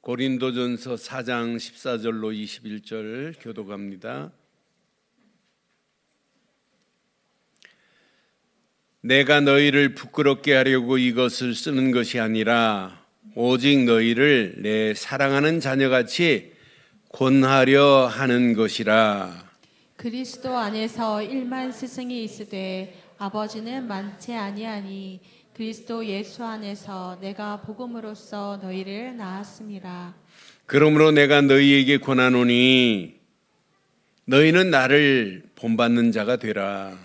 고린도전서 4장 14절로 21절 교독합니다. 내가 너희를 부끄럽게 하려고 이것을 쓰는 것이 아니라 오직 너희를 내 사랑하는 자녀같이 권하려 하는 것이라. 그리스도 안에서 일만 스승이 있으되 아버지는 많지 아니하니 그리스도 예수 안에서 내가 복음으로써 너희를 낳았음이라. 그러므로 내가 너희에게 권하노니 너희는 나를 본받는 자가 되라.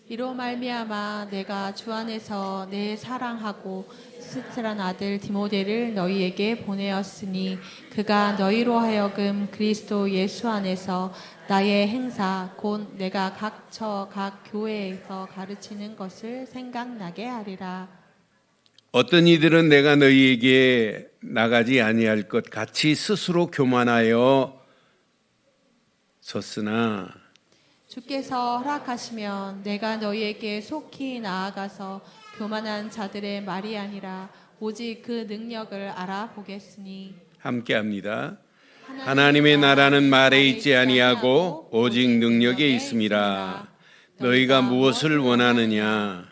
이로 말미암아 내가 주 안에서 내 사랑하고 스스란 아들 디모데를 너희에게 보내었으니 그가 너희로 하여금 그리스도 예수 안에서 나의 행사 곧 내가 각 교회에서 가르치는 것을 생각나게 하리라. 어떤 이들은 내가 너희에게 나가지 아니할 것 같이 스스로 교만하여 섰으나 주께서 허락하시면 내가 너희에게 속히 나아가서 교만한 자들의 말이 아니라 오직 그 능력을 알아보겠으니. 함께합니다. 하나님의 나라는 말에 있지 아니하고 오직 능력에 있음이라. 너희가 무엇을 원하느냐?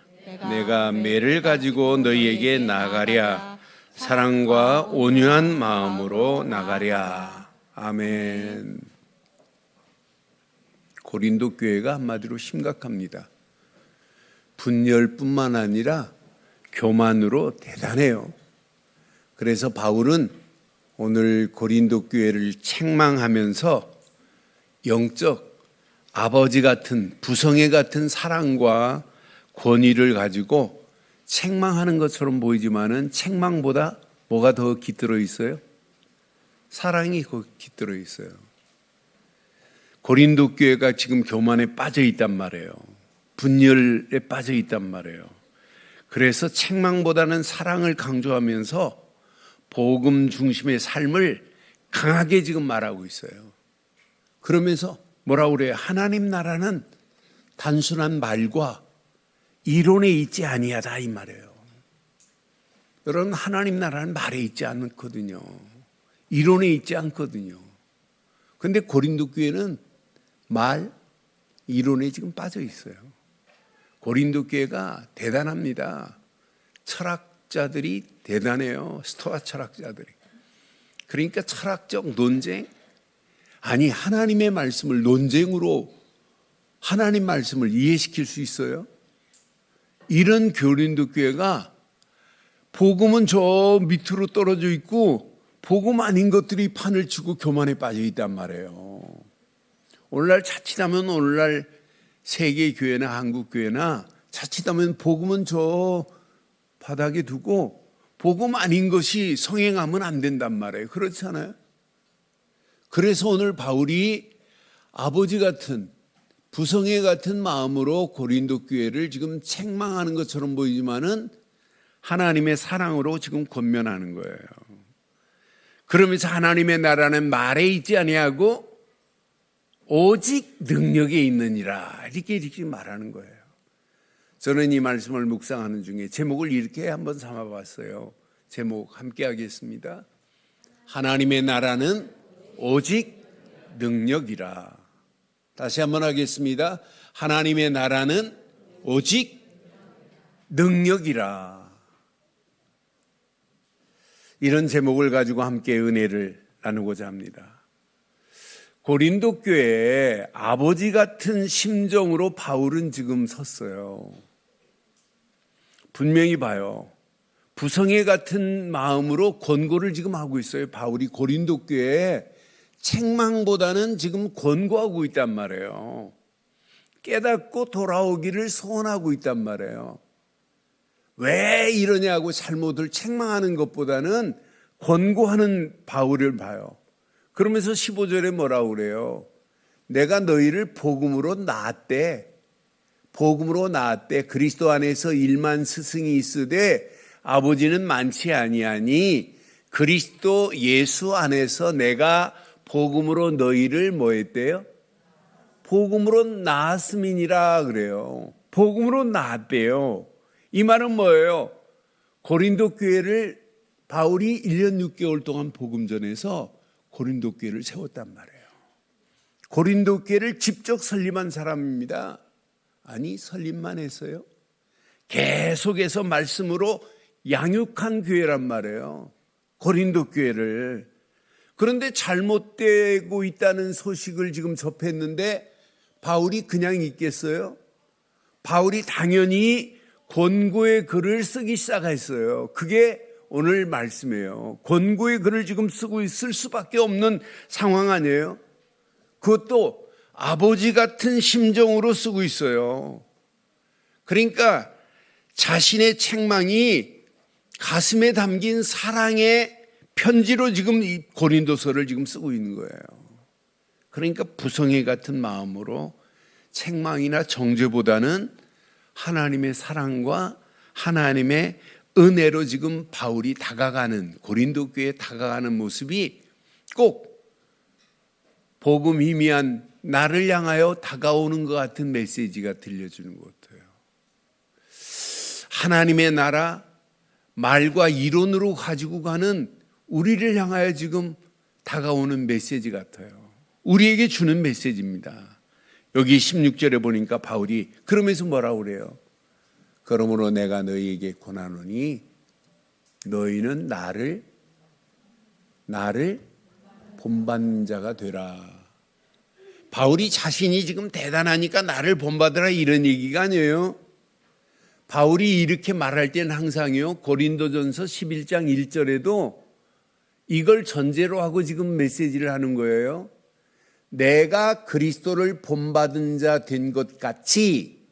내가 매를 가지고 너희에게 나가랴. 사랑과 온유한 마음으로 나가랴. 아멘. 고린도 교회가 한마디로 심각합니다. 분열뿐만 아니라 교만으로 대단해요. 그래서 바울은 오늘 고린도 교회를 책망하면서 영적 아버지 같은 부성애 같은 사랑과 권위를 가지고 책망하는 것처럼 보이지만은 책망보다 뭐가 더 깃들어 있어요? 사랑이 깃들어 있어요. 고린도 교회가 지금 교만에 빠져 있단 말이에요. 분열에 빠져 있단 말이에요. 그래서 책망보다는 사랑을 강조하면서 복음 중심의 삶을 강하게 지금 말하고 있어요. 그러면서 뭐라고 그래요? 하나님 나라는 단순한 말과 이론에 있지 아니하다 이 말이에요. 여러분, 하나님 나라는 말에 있지 않거든요. 이론에 있지 않거든요. 그런데 고린도 교회는 말, 이론에 지금 빠져 있어요. 고린도 교회가 대단합니다. 철학자들이 대단해요. 스토아 철학자들이. 그러니까 철학적 논쟁, 아니 하나님의 말씀을 논쟁으로 하나님 말씀을 이해시킬 수 있어요? 이런 고린도 교회가 복음은 저 밑으로 떨어져 있고 복음 아닌 것들이 판을 치고 교만에 빠져 있단 말이에요. 오늘날 자칫하면 오늘날 세계 교회나 한국 교회나 자칫하면 복음은 저 바닥에 두고 복음 아닌 것이 성행하면 안 된단 말이에요. 그렇지 않아요? 그래서 오늘 바울이 아버지 같은 부성애 같은 마음으로 고린도 교회를 지금 책망하는 것처럼 보이지만은 하나님의 사랑으로 지금 권면하는 거예요. 그러면서 하나님의 나라는 말에 있지 아니하고 오직 능력에 있느니라 이렇게 말하는 거예요. 저는 이 말씀을 묵상하는 중에 제목을 이렇게 한번 삼아봤어요. 제목 함께 하겠습니다. 하나님의 나라는 오직 능력이라. 다시 한번 하겠습니다. 하나님의 나라는 오직 능력이라. 이런 제목을 가지고 함께 은혜를 나누고자 합니다. 고린도 교회에 아버지 같은 심정으로 바울은 지금 섰어요. 분명히 봐요. 부성애 같은 마음으로 권고를 지금 하고 있어요. 바울이 고린도 교회에 책망보다는 지금 권고하고 있단 말이에요. 깨닫고 돌아오기를 소원하고 있단 말이에요. 왜 이러냐고 잘못을 책망하는 것보다는 권고하는 바울을 봐요. 그러면서 15절에 뭐라고 그래요? 내가 너희를 복음으로 낳았대. 복음으로 낳았대. 그리스도 안에서 일만 스승이 있으되 아버지는 많지 아니하니 그리스도 예수 안에서 내가 복음으로 너희를 뭐 했대요? 복음으로 낳았음이니라 그래요. 복음으로 낳았대요. 이 말은 뭐예요? 고린도 교회를 바울이 1년 6개월 동안 복음 전해서 고린도 교회를 세웠단 말이에요. 고린도 교회를 직접 설립한 사람입니다. 아니, 설립만 했어요? 계속해서 말씀으로 양육한 교회란 말이에요. 고린도 교회를. 그런데 잘못되고 있다는 소식을 지금 접했는데 바울이 그냥 있겠어요? 바울이 당연히 권고의 글을 쓰기 시작했어요. 그게 오늘 말씀이에요. 권고의 글을 지금 쓰고 있을 수밖에 없는 상황 아니에요? 그것도 아버지 같은 심정으로 쓰고 있어요. 그러니까 자신의 책망이 가슴에 담긴 사랑의 편지로 지금 이 고린도서를 지금 쓰고 있는 거예요. 그러니까 부성애 같은 마음으로 책망이나 정죄보다는 하나님의 사랑과 하나님의 은혜로 지금 바울이 다가가는, 고린도 교회에 다가가는 모습이 꼭 복음 희미한 나를 향하여 다가오는 것 같은 메시지가 들려주는 것 같아요. 하나님의 나라, 말과 이론으로 가지고 가는 우리를 향하여 지금 다가오는 메시지 같아요. 우리에게 주는 메시지입니다. 여기 16절에 보니까 바울이 그러면서 뭐라고 그래요? 그러므로 내가 너희에게 권하노니 너희는 나를 본받는 자가 되라. 바울이 자신이 지금 대단하니까 나를 본받으라 이런 얘기가 아니에요. 바울이 이렇게 말할 때는 항상요, 고린도전서 11장 1절에도 이걸 전제로 하고 지금 메시지를 하는 거예요. 내가 그리스도를 본받은 자 된 것 같이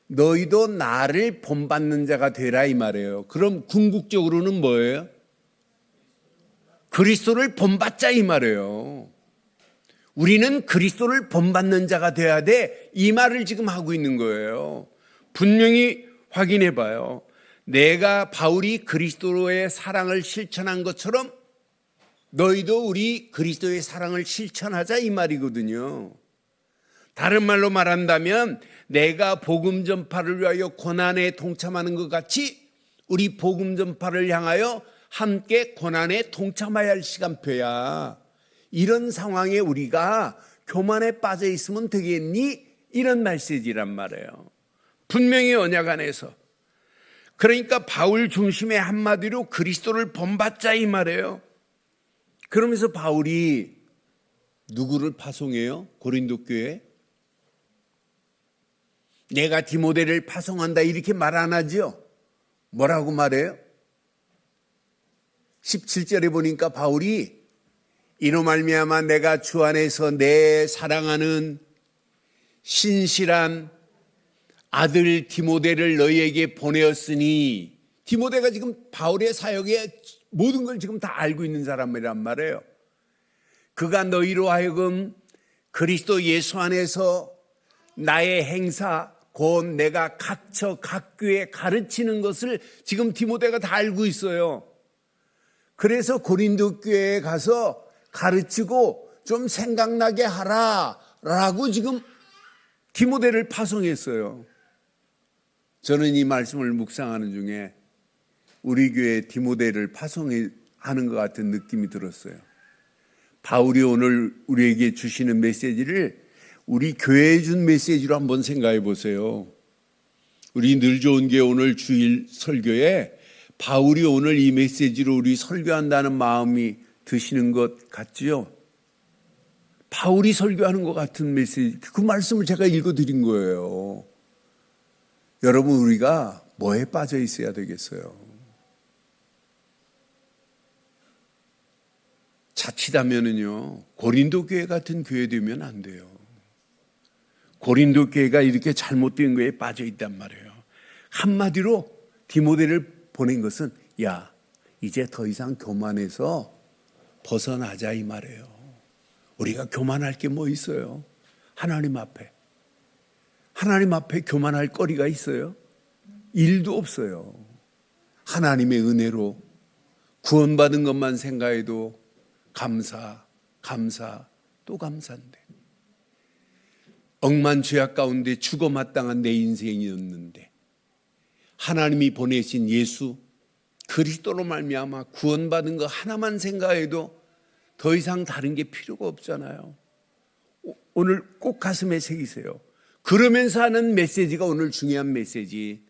너희도 나를 본받는 자가 되라 이 말이에요. 그럼 궁극적으로는 뭐예요? 그리스도를 본받자 이 말이에요. 우리는 그리스도를 본받는 자가 돼야 돼, 이 말을 지금 하고 있는 거예요. 분명히 확인해 봐요. 내가 바울이 그리스도의 사랑을 실천한 것처럼 너희도 우리 그리스도의 사랑을 실천하자 이 말이거든요. 다른 말로 말한다면 내가 복음 전파를 위하여 고난에 동참하는 것 같이 우리 복음 전파를 향하여 함께 고난에 동참해야 할 시간표야. 이런 상황에 우리가 교만에 빠져 있으면 되겠니? 이런 메시지란 말이에요. 분명히 언약 안에서. 그러니까 바울 중심의 한마디로 그리스도를 본받자 이 말이에요. 그러면서 바울이 누구를 파송해요? 고린도 교회에? 내가 디모데를 파송한다 이렇게 말 안 하죠? 뭐라고 말해요? 17절에 보니까 바울이 이로 말미암아 내가 주 안에서 내 사랑하는 신실한 아들 디모데를 너희에게 보내었으니, 디모데가 지금 바울의 사역의 모든 걸 지금 다 알고 있는 사람이란 말이에요. 그가 너희로 하여금 그리스도 예수 안에서 나의 행사 곧 내가 각처 각 교회 가르치는 것을 지금 디모데가 다 알고 있어요. 그래서 고린도 교회에 가서 가르치고 좀 생각나게 하라라고 지금 디모데를 파송했어요. 저는 이 말씀을 묵상하는 중에 우리 교회 디모데를 파송하는 것 같은 느낌이 들었어요. 바울이 오늘 우리에게 주시는 메시지를 우리 교회에 준 메시지로 한번 생각해 보세요. 우리 늘 좋은 게 오늘 주일 설교에 바울이 오늘 이 메시지로 우리 설교한다는 마음이 드시는 것 같지요? 바울이 설교하는 것 같은 메시지, 그 말씀을 제가 읽어드린 거예요. 여러분, 우리가 뭐에 빠져 있어야 되겠어요? 자칫하면은요, 고린도 교회 같은 교회 되면 안 돼요. 고린도 교회가 이렇게 잘못된 거에 빠져 있단 말이에요. 한마디로 디모데를 보낸 것은, 야, 이제 더 이상 교만해서 벗어나자 이 말이에요. 우리가 교만할 게 뭐 있어요? 하나님 앞에 교만할 거리가 있어요? 일도 없어요. 하나님의 은혜로 구원받은 것만 생각해도 감사 또 감사인데, 억만 죄악 가운데 죽어 마땅한 내 인생이었는데 하나님이 보내신 예수, 그리스도로 말미암아 구원받은 거 하나만 생각해도 더 이상 다른 게 필요가 없잖아요. 오늘 꼭 가슴에 새기세요. 그러면서 하는 메시지가 오늘 중요한 메시지.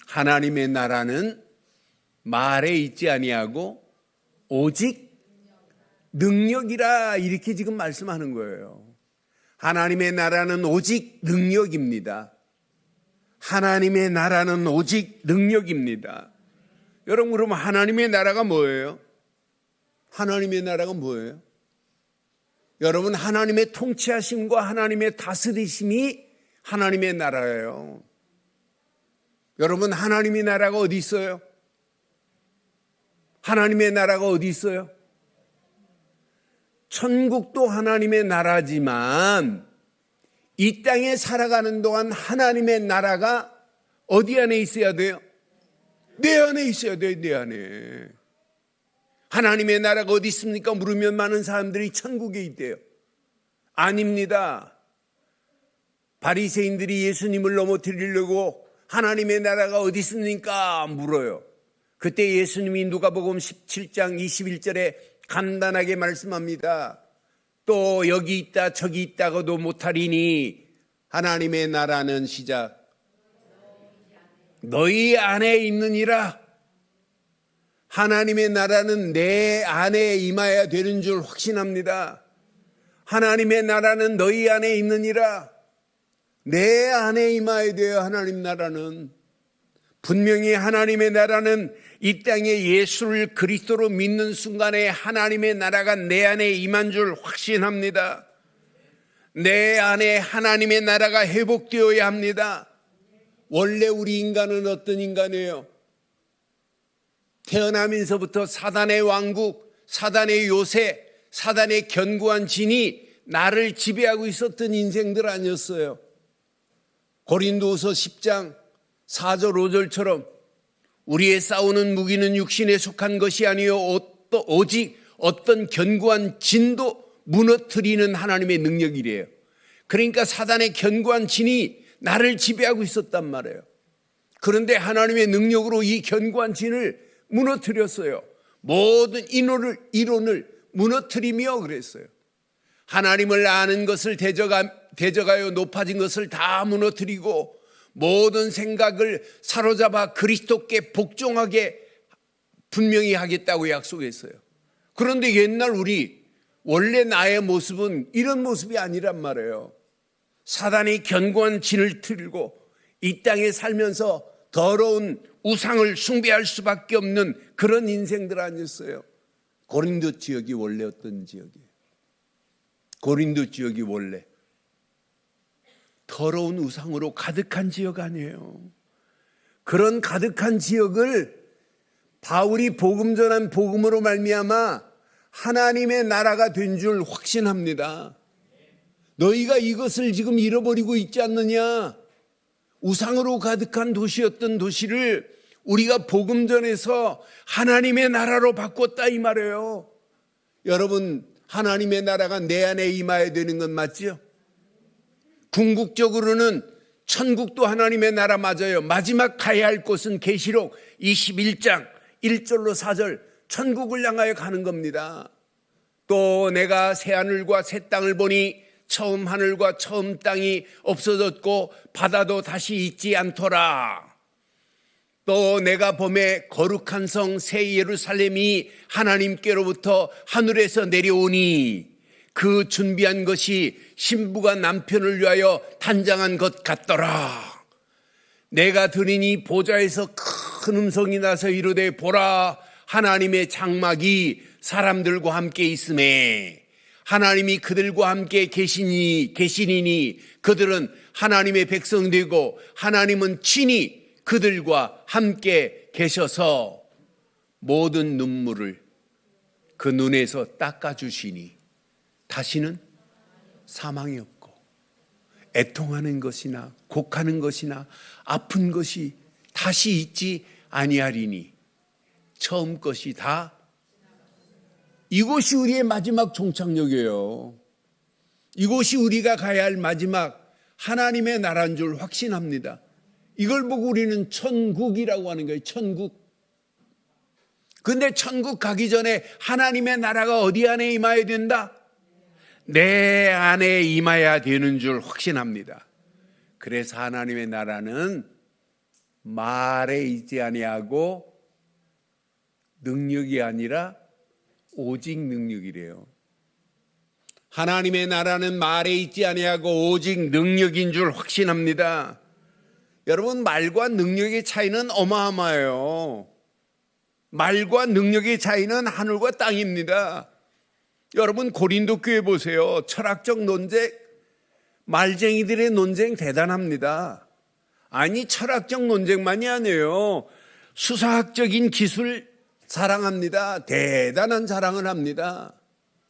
하나님의 나라는 말에 있지 아니하고 오직 능력이라, 이렇게 지금 말씀하는 거예요. 하나님의 나라는 오직 능력입니다. 하나님의 나라는 오직 능력입니다. 여러분, 그러면 하나님의 나라가 뭐예요? 하나님의 나라가 뭐예요? 여러분, 하나님의 통치하심과 하나님의 다스리심이 하나님의 나라예요. 여러분, 하나님의 나라가 어디 있어요? 하나님의 나라가 어디 있어요? 천국도 하나님의 나라지만 이 땅에 살아가는 동안 하나님의 나라가 어디 안에 있어야 돼요? 내 안에 있어야 돼요. 내 안에. 하나님의 나라가 어디 있습니까? 물으면 많은 사람들이 천국에 있대요. 아닙니다. 바리새인들이 예수님을 넘어뜨리려고 하나님의 나라가 어디 있습니까? 물어요. 그때 예수님이 누가복음 17장 21절에 간단하게 말씀합니다. 또 여기 있다 저기 있다고도 못하리니 하나님의 나라는 시작 너희 안에 있느니라. 하나님의 나라는 내 안에 임해야 되는 줄 확신합니다. 하나님의 나라는 너희 안에 있느니라. 내 안에 임해야 돼요. 하나님 나라는. 분명히 하나님의 나라는 이 땅에 예수를 그리스도로 믿는 순간에 하나님의 나라가 내 안에 임한 줄 확신합니다. 내 안에 하나님의 나라가 회복되어야 합니다. 원래 우리 인간은 어떤 인간이에요? 태어나면서부터 사단의 왕국, 사단의 요새, 사단의 견고한 진이 나를 지배하고 있었던 인생들 아니었어요. 고린도후서 10장 4절 5절처럼 우리의 싸우는 무기는 육신에 속한 것이 아니요 오직 어떤 견고한 진도 무너뜨리는 하나님의 능력이래요. 그러니까 사단의 견고한 진이 나를 지배하고 있었단 말이에요. 그런데 하나님의 능력으로 이 견고한 진을 무너뜨렸어요. 모든 이론을 무너뜨리며 그랬어요. 하나님을 아는 것을 대적하여 높아진 것을 다 무너뜨리고 모든 생각을 사로잡아 그리스도께 복종하게 분명히 하겠다고 약속했어요. 그런데 옛날 원래 나의 모습은 이런 모습이 아니란 말이에요. 사단이 견고한 진을 틀고 이 땅에 살면서 더러운 우상을 숭배할 수밖에 없는 그런 인생들 아니었어요. 고린도 지역이 원래 어떤 지역이에요? 고린도 지역이 원래 더러운 우상으로 가득한 지역 아니에요. 그런 가득한 지역을 바울이 복음 전한 복음으로 말미암아 하나님의 나라가 된 줄 확신합니다. 너희가 이것을 지금 잃어버리고 있지 않느냐? 우상으로 가득한 도시였던 도시를 우리가 복음 전해서 하나님의 나라로 바꿨다 이 말이에요. 여러분, 하나님의 나라가 내 안에 임해야 되는 건 맞죠? 궁극적으로는 천국도 하나님의 나라 맞아요. 마지막 가야 할 곳은 계시록 21장 1절로 4절 천국을 향하여 가는 겁니다. 또 내가 새 하늘과 새 땅을 보니 처음 하늘과 처음 땅이 없어졌고 바다도 다시 있지 않더라. 또 내가 보매 거룩한 성 새 예루살렘이 하나님께로부터 하늘에서 내려오니 그 준비한 것이 신부가 남편을 위하여 단장한 것 같더라. 내가 들으니 보좌에서 큰 음성이 나서 이르되 보라 하나님의 장막이 사람들과 함께 있음에 하나님이 그들과 함께 계시니니 그들은 하나님의 백성되고 하나님은 친히 그들과 함께 계셔서 모든 눈물을 그 눈에서 닦아주시니 다시는 사망이 없고 애통하는 것이나 곡하는 것이나 아픈 것이 다시 있지 아니하리니 처음 것이 다 이곳이 우리의 마지막 종착역이에요. 이곳이 우리가 가야 할 마지막 하나님의 나라인 줄 확신합니다. 이걸 보고 우리는 천국이라고 하는 거예요. 천국. 근데 천국 가기 전에 하나님의 나라가 어디 안에 임해야 된다? 내 안에 임해야 되는 줄 확신합니다. 그래서 하나님의 나라는 말에 있지 아니하고 능력이 아니라 오직 능력이래요. 하나님의 나라는 말에 있지 아니하고 오직 능력인 줄 확신합니다. 여러분, 말과 능력의 차이는 어마어마해요. 말과 능력의 차이는 하늘과 땅입니다. 여러분, 고린도 교회 보세요. 철학적 논쟁, 말쟁이들의 논쟁 대단합니다. 아니, 철학적 논쟁만이 아니에요. 수사학적인 기술 자랑합니다. 대단한 자랑을 합니다.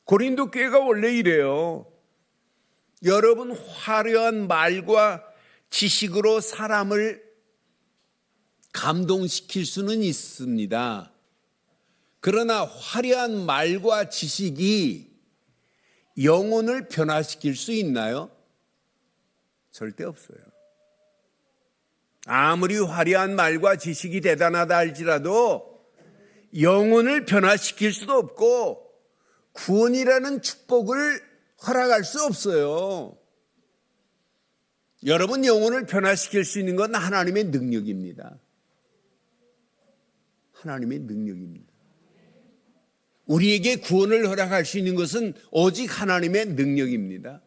고린도 교회가 원래 이래요. 여러분, 화려한 말과 지식으로 사람을 감동시킬 수는 있습니다. 그러나 화려한 말과 지식이 영혼을 변화시킬 수 있나요? 절대 없어요. 아무리 화려한 말과 지식이 대단하다 할지라도 영혼을 변화시킬 수도 없고 구원이라는 축복을 허락할 수 없어요. 여러분, 영혼을 변화시킬 수 있는 건 하나님의 능력입니다. 하나님의 능력입니다. 우리에게 구원을 허락할 수 있는 것은 오직 하나님의 능력입니다.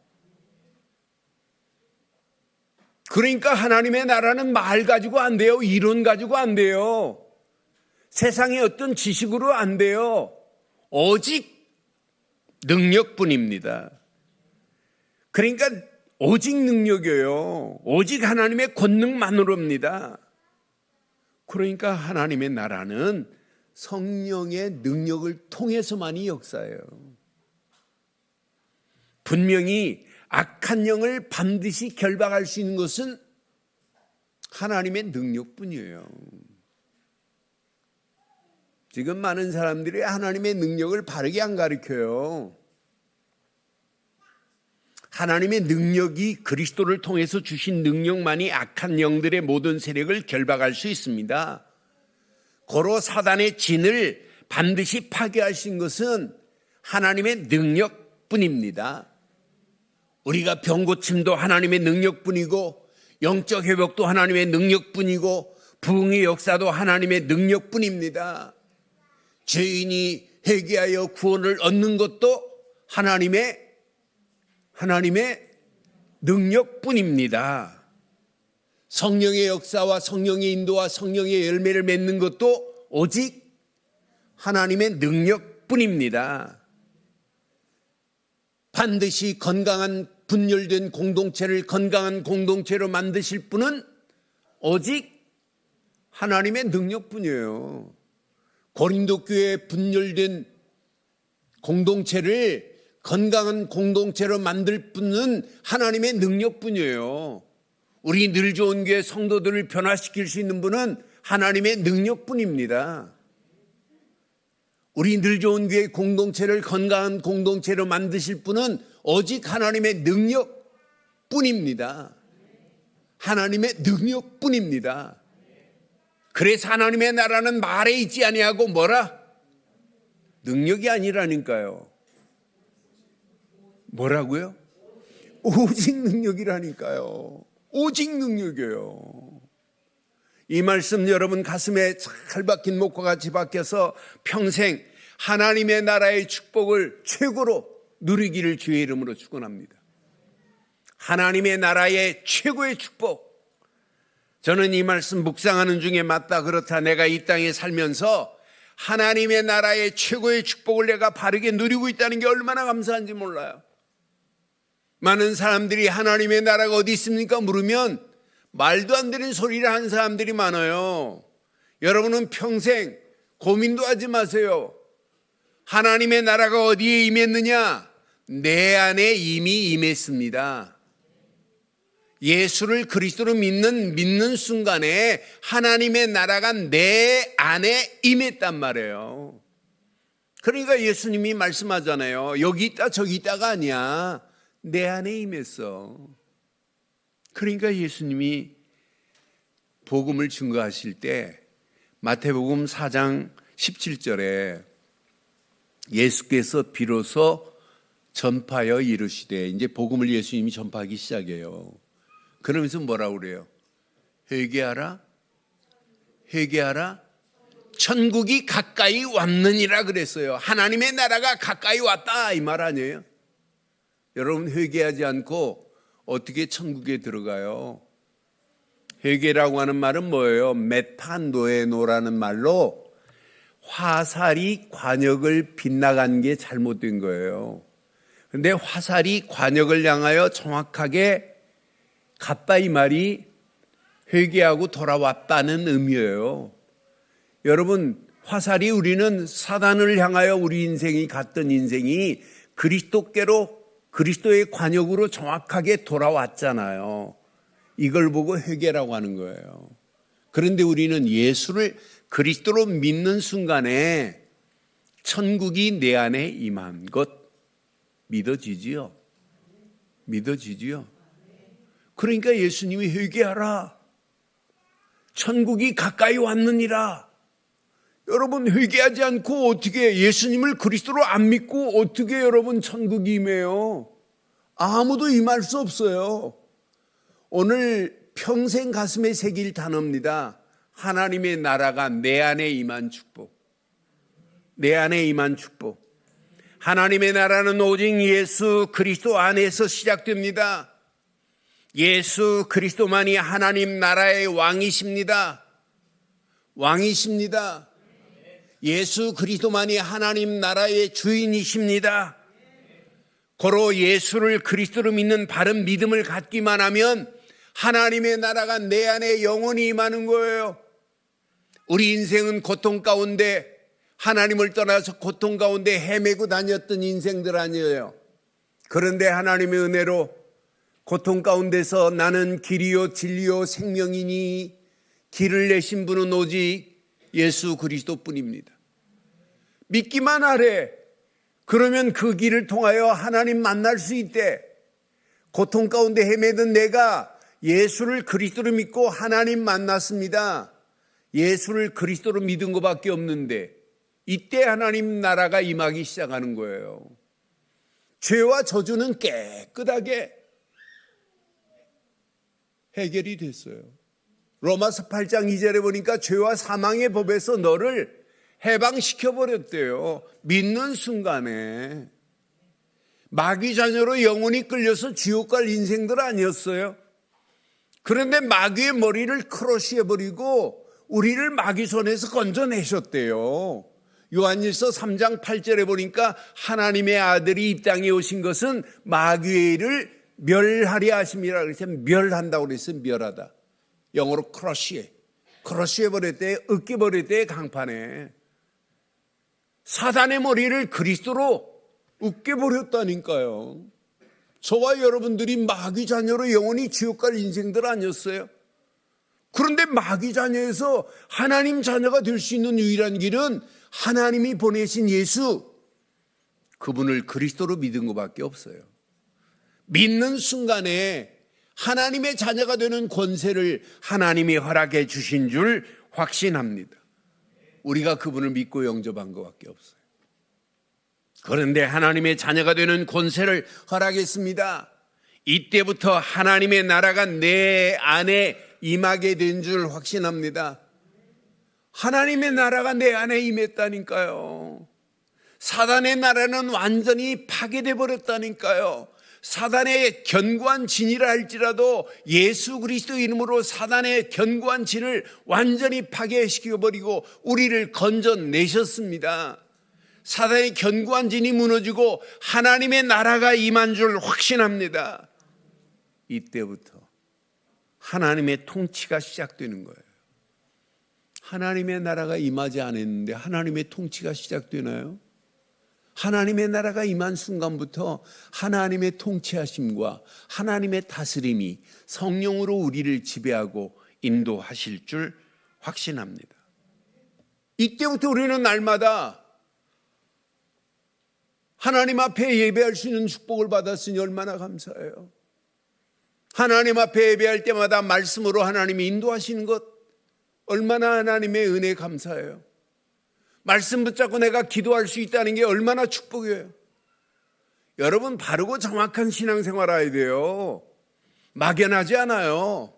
그러니까 하나님의 나라는 말 가지고 안 돼요. 이론 가지고 안 돼요. 세상의 어떤 지식으로 안 돼요. 오직 능력뿐입니다. 그러니까 오직 능력이에요. 오직 하나님의 권능만으로입니다. 그러니까 하나님의 나라는 성령의 능력을 통해서만이 역사예요. 분명히 악한 영을 반드시 결박할 수 있는 것은 하나님의 능력뿐이에요. 지금 많은 사람들이 하나님의 능력을 바르게 안 가르쳐요. 하나님의 능력이 그리스도를 통해서 주신 능력만이 악한 영들의 모든 세력을 결박할 수 있습니다. 고로 사단의 진을 반드시 파괴하신 것은 하나님의 능력뿐입니다. 우리가 병 고침도 하나님의 능력뿐이고 영적 회복도 하나님의 능력뿐이고 부흥의 역사도 하나님의 능력뿐입니다. 죄인이 회개하여 구원을 얻는 것도 하나님의 능력뿐입니다. 성령의 역사와 성령의 인도와 성령의 열매를 맺는 것도 오직 하나님의 능력뿐입니다. 반드시 건강한 분열된 공동체를 건강한 공동체로 만드실 분은 오직 하나님의 능력뿐이에요. 고린도 교회의 분열된 공동체를 건강한 공동체로 만들 분은 하나님의 능력뿐이에요. 우리 늘 좋은 교회 성도들을 변화시킬 수 있는 분은 하나님의 능력뿐입니다. 우리 늘 좋은 교회 공동체를 건강한 공동체로 만드실 분은 오직 하나님의 능력뿐입니다. 하나님의 능력뿐입니다. 그래서 하나님의 나라는 말에 있지 아니하고 뭐라? 능력이 아니라니까요. 뭐라고요? 오직 능력이라니까요. 오직 능력이에요. 이 말씀 여러분 가슴에 잘 박힌 목과 같이 박혀서 평생 하나님의 나라의 축복을 최고로 누리기를 주의 이름으로 축원합니다. 하나님의 나라의 최고의 축복. 저는 이 말씀 묵상하는 중에 맞다 그렇다 내가 이 땅에 살면서 하나님의 나라의 최고의 축복을 내가 바르게 누리고 있다는 게 얼마나 감사한지 몰라요. 많은 사람들이 하나님의 나라가 어디 있습니까? 물으면 말도 안 되는 소리를 하는 사람들이 많아요. 여러분은 평생 고민도 하지 마세요. 하나님의 나라가 어디에 임했느냐? 내 안에 이미 임했습니다. 예수를 그리스도로 믿는 순간에 하나님의 나라가 내 안에 임했단 말이에요. 그러니까 예수님이 말씀하잖아요. 여기 있다 저기 있다가 아니야. 내 안에 임했어. 그러니까 예수님이 복음을 증거하실 때 마태복음 4장 17절에 예수께서 비로소 전파하여 이르시되, 이제 복음을 예수님이 전파하기 시작해요. 그러면서 뭐라고 그래요? 회개하라, 회개하라, 천국이 가까이 왔느니라 그랬어요. 하나님의 나라가 가까이 왔다 이 말 아니에요? 여러분, 회개하지 않고 어떻게 천국에 들어가요? 회개라고 하는 말은 뭐예요? 메타노에노라는 말로 화살이 관역을 빗나간 게 잘못된 거예요. 그런데 화살이 관역을 향하여 정확하게 갔다 이 말이 회개하고 돌아왔다는 의미예요. 여러분, 화살이, 우리는 사단을 향하여 우리 인생이 갔던 인생이 그리스도께로, 그리스도의 관역으로 정확하게 돌아왔잖아요. 이걸 보고 회개라고 하는 거예요. 그런데 우리는 예수를 그리스도로 믿는 순간에 천국이 내 안에 임한 것 믿어지지요? 믿어지지요? 그러니까 예수님이 회개하라, 천국이 가까이 왔느니라. 여러분, 회개하지 않고 어떻게, 예수님을 그리스도로 안 믿고 어떻게 여러분 천국이 임해요? 아무도 임할 수 없어요. 오늘 평생 가슴에 새길 단어입니다. 하나님의 나라가 내 안에 임한 축복. 내 안에 임한 축복. 하나님의 나라는 오직 예수 그리스도 안에서 시작됩니다. 예수 그리스도만이 하나님 나라의 왕이십니다. 왕이십니다. 예수 그리스도만이 하나님 나라의 주인이십니다. 고로 예수를 그리스도로 믿는 바른 믿음을 갖기만 하면 하나님의 나라가 내 안에 영원히 임하는 거예요. 우리 인생은 고통 가운데, 하나님을 떠나서 고통 가운데 헤매고 다녔던 인생들 아니에요. 그런데 하나님의 은혜로 고통 가운데서 나는 길이요 진리요 생명이니 길을 내신 분은 오직 예수 그리스도뿐입니다. 믿기만 하래. 그러면 그 길을 통하여 하나님 만날 수 있대. 고통 가운데 헤매던 내가 예수를 그리스도로 믿고 하나님 만났습니다. 예수를 그리스도로 믿은 것밖에 없는데 이때 하나님 나라가 임하기 시작하는 거예요. 죄와 저주는 깨끗하게 해결이 됐어요. 로마서 8장 2절에 보니까 죄와 사망의 법에서 너를 해방시켜버렸대요. 믿는 순간에. 마귀 자녀로 영혼이 끌려서 지옥 갈 인생들 아니었어요. 그런데 마귀의 머리를 크러쉬해버리고 우리를 마귀 손에서 건져내셨대요. 요한일서 3장 8절에 보니까 하나님의 아들이 이 땅에 오신 것은 마귀를 멸하려 하심이라 그랬어요. 멸한다고 그랬어요. 멸하다. 영어로 크러쉬해버렸대. 으깨버렸대. 강판에. 사단의 머리를 그리스도로 으깨버렸다니까요. 저와 여러분들이 마귀 자녀로 영원히 지옥 갈 인생들 아니었어요? 그런데 마귀 자녀에서 하나님 자녀가 될 수 있는 유일한 길은 하나님이 보내신 예수, 그분을 그리스도로 믿은 것밖에 없어요. 믿는 순간에 하나님의 자녀가 되는 권세를 하나님이 허락해 주신 줄 확신합니다. 우리가 그분을 믿고 영접한 것밖에 없어요. 그런데 하나님의 자녀가 되는 권세를 허락했습니다. 이때부터 하나님의 나라가 내 안에 임하게 된 줄 확신합니다. 하나님의 나라가 내 안에 임했다니까요. 사단의 나라는 완전히 파괴돼 버렸다니까요. 사단의 견고한 진이라 할지라도 예수 그리스도 이름으로 사단의 견고한 진을 완전히 파괴시켜버리고 우리를 건져내셨습니다. 사단의 견고한 진이 무너지고 하나님의 나라가 임한 줄 확신합니다. 이때부터 하나님의 통치가 시작되는 거예요. 하나님의 나라가 임하지 않았는데 하나님의 통치가 시작되나요? 하나님의 나라가 임한 순간부터 하나님의 통치하심과 하나님의 다스림이 성령으로 우리를 지배하고 인도하실 줄 확신합니다. 이때부터 우리는 날마다 하나님 앞에 예배할 수 있는 축복을 받았으니 얼마나 감사해요. 하나님 앞에 예배할 때마다 말씀으로 하나님이 인도하시는 것 얼마나 하나님의 은혜 감사해요. 말씀 붙잡고 내가 기도할 수 있다는 게 얼마나 축복이에요. 여러분, 바르고 정확한 신앙생활 해야 돼요. 막연하지 않아요.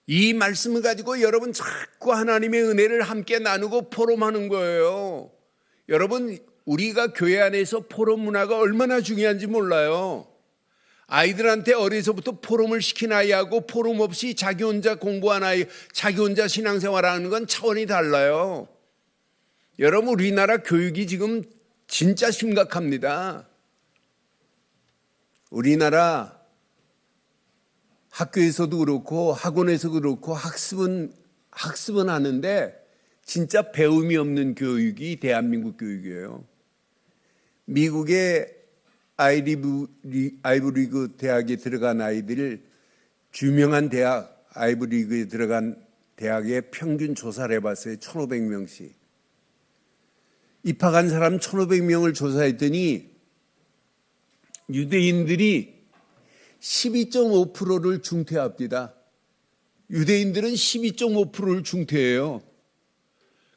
이 말씀을 가지고 여러분 자꾸 하나님의 은혜를 함께 나누고 포럼하는 거예요. 여러분, 우리가 교회 안에서 포럼 문화가 얼마나 중요한지 몰라요. 아이들한테 어려서부터 포럼을 시킨 아이하고 포럼 없이 자기 혼자 공부한 아이, 자기 혼자 신앙생활하는 건 차원이 달라요. 여러분, 우리나라 교육이 지금 진짜 심각합니다. 우리나라 학교에서도 그렇고 학원에서도 그렇고 학습은 하는데 진짜 배움이 없는 교육이 대한민국 교육이에요. 미국의 아이브리그 대학에 들어간 아이들, 유명한 대학 아이브리그에 들어간 대학의 평균 조사를 해봤어요. 1,500명씩. 입학한 사람 1,500명을 조사했더니 유대인들이 12.5%를 중퇴합니다. 유대인들은 12.5%를 중퇴해요.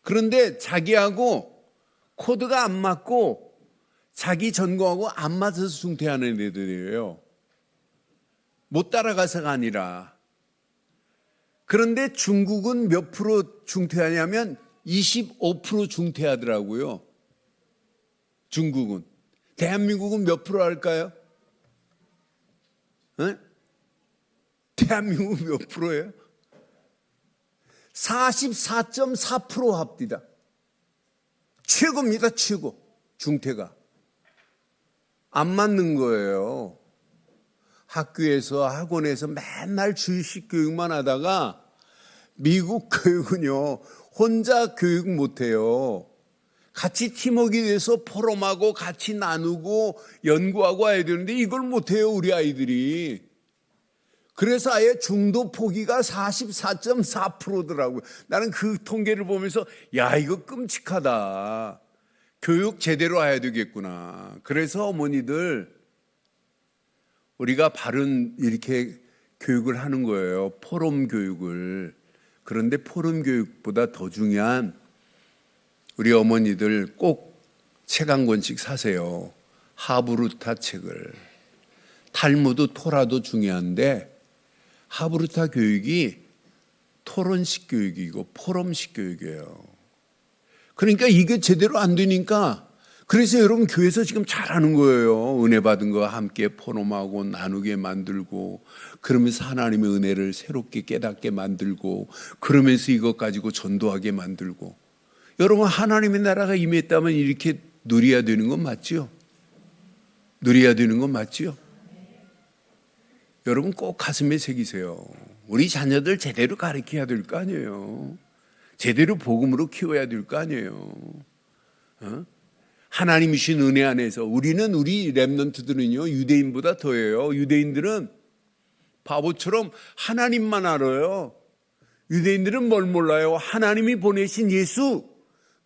그런데 자기하고 코드가 안 맞고 자기 전공하고 안 맞아서 중퇴하는 애들이에요. 못 따라가서가 아니라. 그런데 중국은 몇 프로 중퇴하냐면 25% 중퇴하더라고요. 중국은. 대한민국은 몇 프로 할까요? 네? 대한민국은 몇 프로예요? 44.4% 합니다. 최고입니다, 최고. 중퇴가. 안 맞는 거예요. 학교에서 학원에서 맨날 주식 교육만 하다가 미국 교육은요, 혼자 교육 못해요. 같이 팀워크가 돼서 포럼하고 같이 나누고 연구하고 해야 되는데 이걸 못해요, 우리 아이들이. 그래서 아예 중도 포기가 44.4%더라고요. 나는 그 통계를 보면서 야, 이거 끔찍하다. 교육 제대로 해야 되겠구나. 그래서 어머니들, 우리가 바른 이렇게 교육을 하는 거예요. 포럼 교육을. 그런데 포럼 교육보다 더 중요한, 우리 어머니들 꼭 책 한 권씩 사세요. 하브루타 책을. 탈무드, 토라도 중요한데 하브루타 교육이 토론식 교육이고 포럼식 교육이에요. 그러니까 이게 제대로 안 되니까, 그래서 여러분 교회에서 지금 잘하는 거예요. 은혜 받은 거 함께 포럼하고 나누게 만들고, 그러면서 하나님의 은혜를 새롭게 깨닫게 만들고, 그러면서 이것 가지고 전도하게 만들고. 여러분, 하나님의 나라가 임했다면 이렇게 누려야 되는 건 맞죠? 누려야 되는 건 맞죠? 여러분 꼭 가슴에 새기세요. 우리 자녀들 제대로 가르쳐야 될 거 아니에요. 제대로 복음으로 키워야 될 거 아니에요. 하나님이 주신 은혜 안에서 우리 렘넌트들은요, 유대인보다 더해요. 유대인들은 바보처럼 하나님만 알아요. 유대인들은 뭘 몰라요? 하나님이 보내신 예수,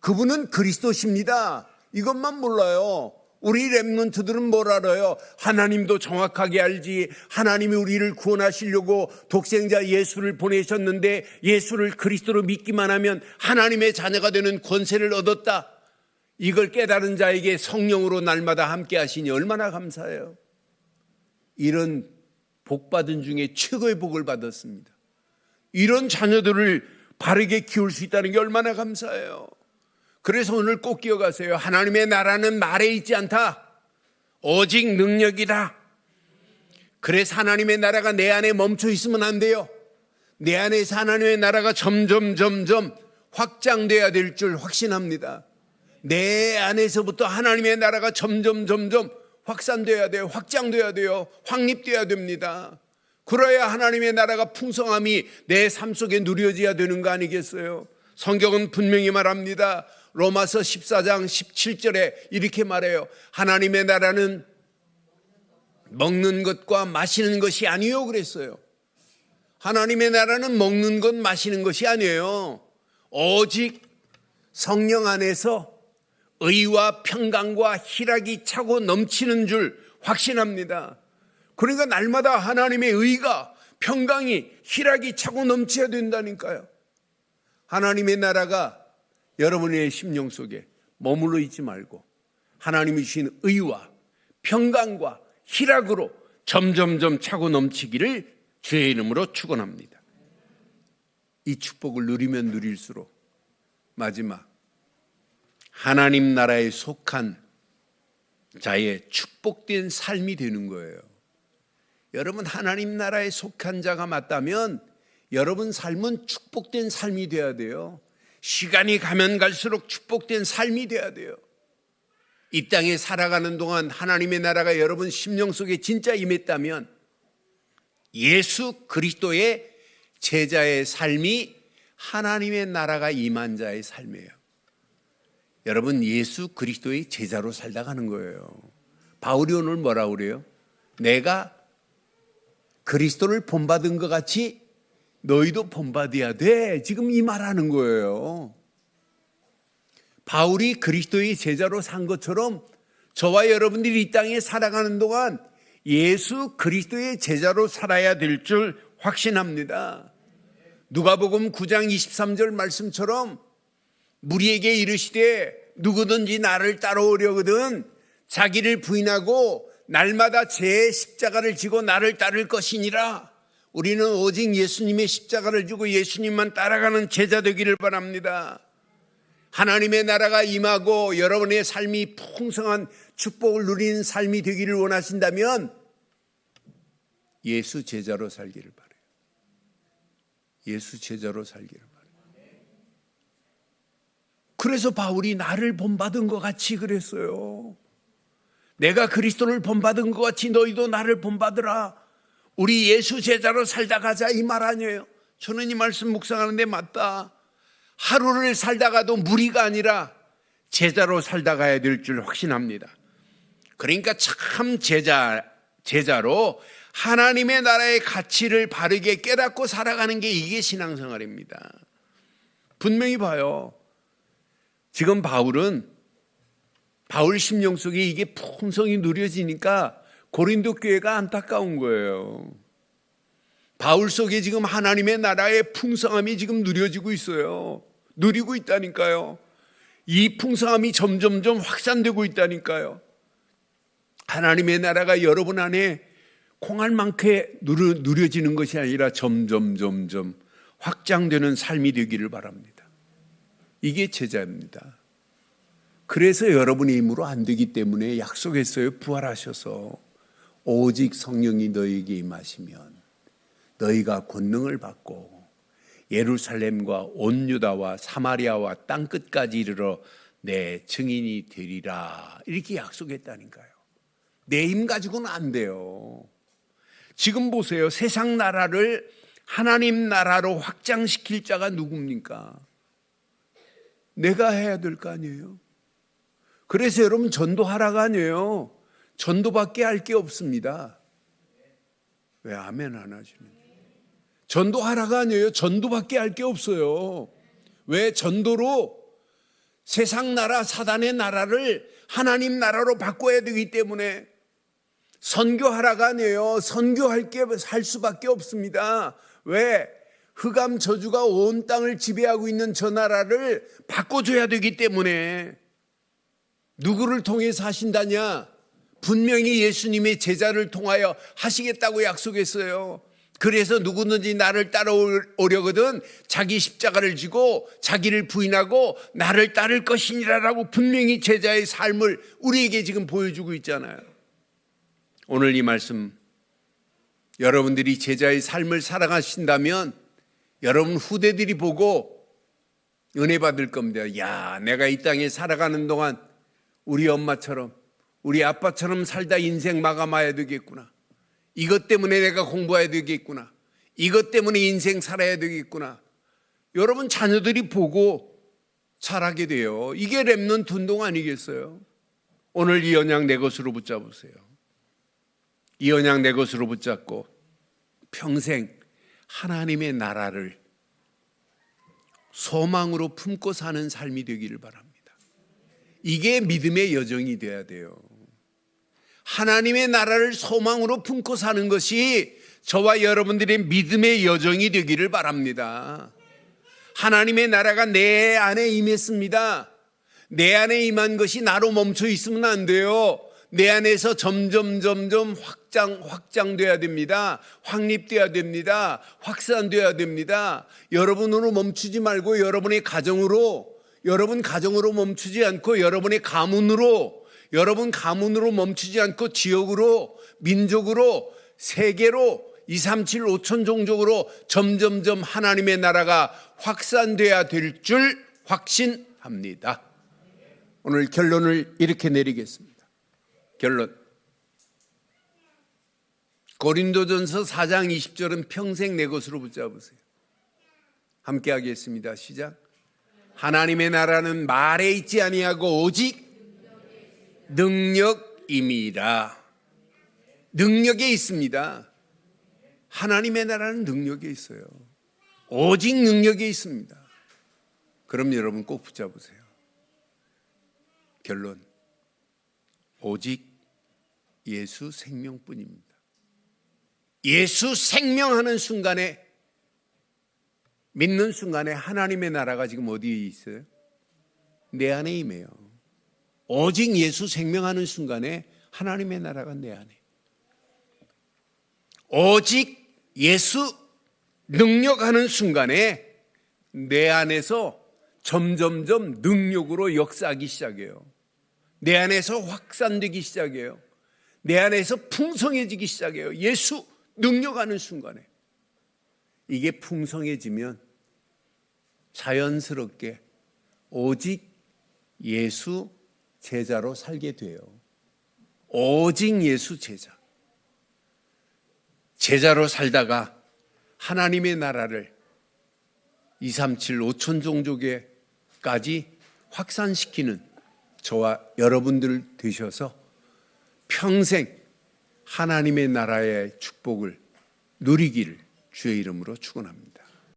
그분은 그리스도십니다. 이것만 몰라요. 우리 렘넌트들은 뭘 알아요? 하나님도 정확하게 알지. 하나님이 우리를 구원하시려고 독생자 예수를 보내셨는데 예수를 그리스도로 믿기만 하면 하나님의 자녀가 되는 권세를 얻었다. 이걸 깨달은 자에게 성령으로 날마다 함께 하시니 얼마나 감사해요. 이런 복받은 중에 최고의 복을 받았습니다. 이런 자녀들을 바르게 키울 수 있다는 게 얼마나 감사해요. 그래서 오늘 꼭 기억하세요. 하나님의 나라는 말에 있지 않다. 오직 능력이다. 그래서 하나님의 나라가 내 안에 멈춰 있으면 안 돼요. 내 안에서 하나님의 나라가 점점 확장돼야 될 줄 확신합니다. 내 안에서부터 하나님의 나라가 점점 확산돼야 돼요. 확장돼야 돼요. 확립돼야 됩니다. 그래야 하나님의 나라가 풍성함이 내 삶 속에 누려져야 되는 거 아니겠어요? 성경은 분명히 말합니다. 로마서 14장 17절에 이렇게 말해요. 하나님의 나라는 먹는 것과 마시는 것이 아니요 그랬어요. 하나님의 나라는 먹는 것, 마시는 것이 아니에요. 오직 성령 안에서 의와 평강과 희락이 차고 넘치는 줄 확신합니다. 그러니까 날마다 하나님의 의가, 평강이, 희락이 차고 넘쳐야 된다니까요. 하나님의 나라가 여러분의 심령 속에 머물러 있지 말고 하나님이 주신 의와 평강과 희락으로 점점점 차고 넘치기를 주의 이름으로 축원합니다. 이 축복을 누리면 누릴수록 마지막 하나님 나라에 속한 자의 축복된 삶이 되는 거예요. 여러분 하나님 나라에 속한 자가 맞다면 여러분 삶은 축복된 삶이 돼야 돼요. 시간이 가면 갈수록 축복된 삶이 돼야 돼요. 이 땅에 살아가는 동안 하나님의 나라가 여러분 심령 속에 진짜 임했다면 예수 그리스도의 제자의 삶이 하나님의 나라가 임한 자의 삶이에요. 여러분 예수 그리스도의 제자로 살다 가는 거예요. 바울이 오늘 뭐라고 그래요? 내가 그리스도를 본받은 것 같이 너희도 본받아야 돼. 지금 이 말하는 거예요. 바울이 그리스도의 제자로 산 것처럼 저와 여러분들이 이 땅에 살아가는 동안 예수 그리스도의 제자로 살아야 될 줄 확신합니다. 누가복음 9장 23절 말씀처럼 무리에게 이르시되 누구든지 나를 따라오려거든 자기를 부인하고 날마다 제 십자가를 지고 나를 따를 것이니라. 우리는 오직 예수님의 십자가를 지고 예수님만 따라가는 제자 되기를 바랍니다. 하나님의 나라가 임하고 여러분의 삶이 풍성한 축복을 누리는 삶이 되기를 원하신다면 예수 제자로 살기를 바라요. 예수 제자로 살기를 바라요. 그래서 바울이 나를 본받은 것 같이 그랬어요. 내가 그리스도를 본받은 것 같이 너희도 나를 본받으라. 우리 예수 제자로 살다 가자 이 말 아니에요. 저는 이 말씀 묵상하는데 맞다. 하루를 살다가도 무리가 아니라 제자로 살다 가야 될 줄 확신합니다. 그러니까 참 제자로 하나님의 나라의 가치를 바르게 깨닫고 살아가는 게 이게 신앙생활입니다. 분명히 봐요. 지금 바울 심령 속에 이게 풍성히 누려지니까 고린도 교회가 안타까운 거예요. 바울 속에 지금 하나님의 나라의 풍성함이 지금 누려지고 있어요. 누리고 있다니까요. 이 풍성함이 점점점 확산되고 있다니까요. 하나님의 나라가 여러분 안에 콩알만큼 누려지는 것이 아니라 점점 확장되는 삶이 되기를 바랍니다. 이게 제자입니다. 그래서 여러분의 힘으로 안 되기 때문에 약속했어요. 부활하셔서 오직 성령이 너희에게 임하시면 너희가 권능을 받고 예루살렘과 온 유다와 사마리아와 땅끝까지 이르러 내 증인이 되리라. 이렇게 약속했다니까요. 내 힘 가지고는 안 돼요. 지금 보세요. 세상 나라를 하나님 나라로 확장시킬 자가 누굽니까? 내가 해야 될 거 아니에요. 그래서 여러분 전도하라가 아니에요. 전도밖에 할 게 없습니다. 왜 아멘 안 하시는? 전도하라가 아니에요. 전도밖에 할 게 없어요. 왜? 전도로 세상 나라 사단의 나라를 하나님 나라로 바꿔야 되기 때문에 선교하라가 아니에요. 선교할 게 할 수밖에 없습니다. 왜? 흑암 저주가 온 땅을 지배하고 있는 저 나라를 바꿔줘야 되기 때문에. 누구를 통해서 하신다냐? 분명히 예수님의 제자를 통하여 하시겠다고 약속했어요. 그래서 누구든지 나를 따라오려거든 자기 십자가를 지고 자기를 부인하고 나를 따를 것이니라라고 분명히 제자의 삶을 우리에게 지금 보여주고 있잖아요. 오늘 이 말씀 여러분들이 제자의 삶을 살아가신다면 여러분 후대들이 보고 은혜 받을 겁니다. 야, 내가 이 땅에 살아가는 동안 우리 엄마처럼 우리 아빠처럼 살다 인생 마감해야 되겠구나. 이것 때문에 내가 공부해야 되겠구나. 이것 때문에 인생 살아야 되겠구나. 여러분 자녀들이 보고 자라게 돼요. 이게 렘넌트 운동 아니겠어요? 오늘 이 언약 내 것으로 붙잡으세요. 이 언약 내 것으로 붙잡고 평생 하나님의 나라를 소망으로 품고 사는 삶이 되기를 바랍니다. 이게 믿음의 여정이 돼야 돼요. 하나님의 나라를 소망으로 품고 사는 것이 저와 여러분들의 믿음의 여정이 되기를 바랍니다. 하나님의 나라가 내 안에 임했습니다. 내 안에 임한 것이 나로 멈춰 있으면 안 돼요. 내 안에서 점점 확장돼야 됩니다. 확립돼야 됩니다. 확산돼야 됩니다. 여러분으로 멈추지 말고 여러분 가정으로 멈추지 않고 여러분 가문으로 멈추지 않고 지역으로, 민족으로, 세계로, 237, 5천 종족으로 점점점 하나님의 나라가 확산돼야 될 줄 확신합니다. 오늘 결론을 이렇게 내리겠습니다. 결론. 고린도전서 4장 20절은 평생 내 것으로 붙잡으세요. 함께 하겠습니다. 시작. 하나님의 나라는 말에 있지 아니하고 오직 능력임이라. 능력에 있습니다. 하나님의 나라는 능력에 있어요. 오직 능력에 있습니다. 그럼 여러분 꼭 붙잡으세요. 결론. 오직 예수 생명뿐입니다. 예수 생명하는 순간에, 믿는 순간에 하나님의 나라가 지금 어디에 있어요? 내 안에 임해요. 오직 예수 생명하는 순간에 하나님의 나라가 내 안에. 오직 예수 능력하는 순간에 내 안에서 점점점 능력으로 역사하기 시작해요. 내 안에서 확산되기 시작해요. 내 안에서 풍성해지기 시작해요. 예수 능력하는 순간에. 이게 풍성해지면 자연스럽게 오직 예수 제자로 살게 돼요. 오직 예수 제자. 제자로 살다가 하나님의 나라를 237, 5천 종족에까지 확산시키는 저와 여러분들 되셔서 평생 하나님의 나라의 축복을 누리기를 주의 이름으로 축원합니다.